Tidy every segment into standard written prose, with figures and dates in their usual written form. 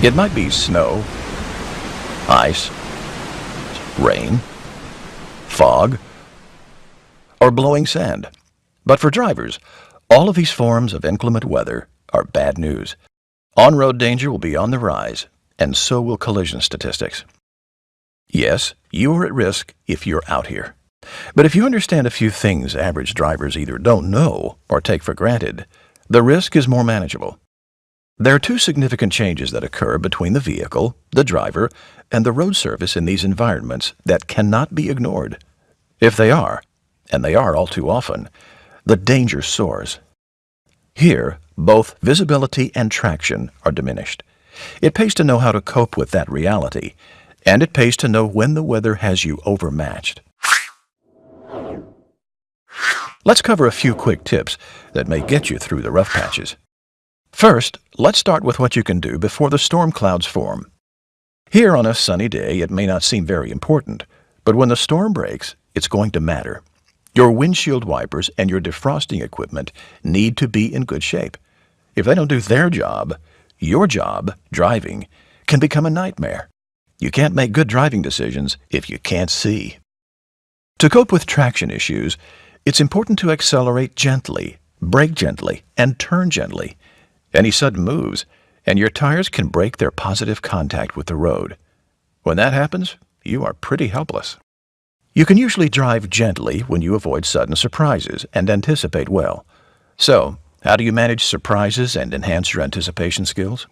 It might be snow, ice, rain, fog, or blowing sand. But for drivers, all of these forms of inclement weather are bad news. On-road danger will be on the rise, and so will collision statistics. Yes, you are at risk if you're out here. But if you understand a few things average drivers either don't know or take for granted, the risk is more manageable. There are two significant changes that occur between the vehicle, the driver, and the road surface in these environments that cannot be ignored. If they are, and they are all too often, the danger soars. Here, both visibility and traction are diminished. It pays to know how to cope with that reality, and it pays to know when the weather has you overmatched. Let's cover a few quick tips that may get you through the rough patches. First, let's start with what you can do before the storm clouds form. Here on a sunny day, it may not seem very important, but when the storm breaks, it's going to matter. Your windshield wipers and your defrosting equipment need to be in good shape. If they don't do their job, your job, driving, can become a nightmare. You can't make good driving decisions if you can't see. To cope with traction issues, it's important to accelerate gently, brake gently, and turn gently. Any sudden moves, and your tires can break their positive contact with the road. When that happens, you are pretty helpless. You can usually drive gently when you avoid sudden surprises and anticipate well. So, how do you manage surprises and enhance your anticipation skills?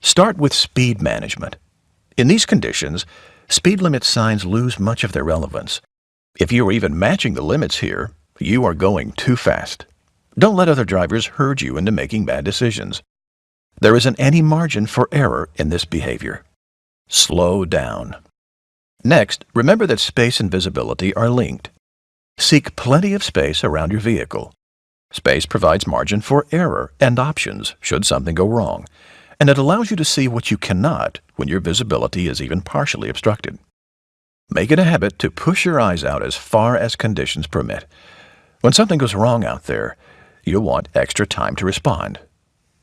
Start with speed management. In these conditions, speed limit signs lose much of their relevance. If you are even matching the limits here, you are going too fast. Don't let other drivers herd you into making bad decisions. There isn't any margin for error in this behavior. Slow down. Next, remember that space and visibility are linked. Seek plenty of space around your vehicle. Space provides margin for error and options should something go wrong, and it allows you to see what you cannot when your visibility is even partially obstructed. Make it a habit to push your eyes out as far as conditions permit. When something goes wrong out there, you'll want extra time to respond.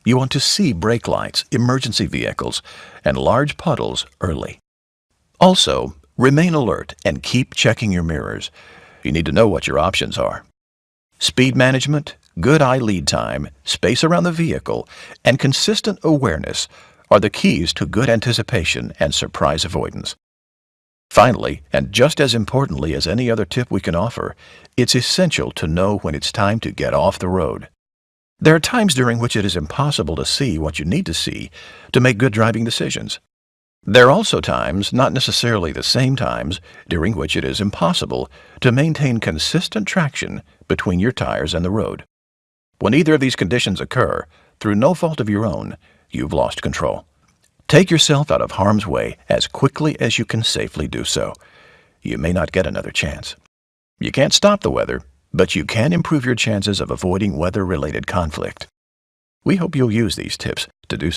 You want to see brake lights, emergency vehicles, and large puddles early. Also, remain alert and keep checking your mirrors. You need to know what your options are. Speed management, good eye lead time, space around the vehicle, and consistent awareness are the keys to good anticipation and surprise avoidance. Finally, and just as importantly as any other tip we can offer, it's essential to know when it's time to get off the road. There are times during which it is impossible to see what you need to see to make good driving decisions. There are also times, not necessarily the same times, during which it is impossible to maintain consistent traction between your tires and the road. When either of these conditions occur, through no fault of your own, you've lost control. Take yourself out of harm's way as quickly as you can safely do so. You may not get another chance. You can't stop the weather, but you can improve your chances of avoiding weather-related conflict. We hope you'll use these tips to do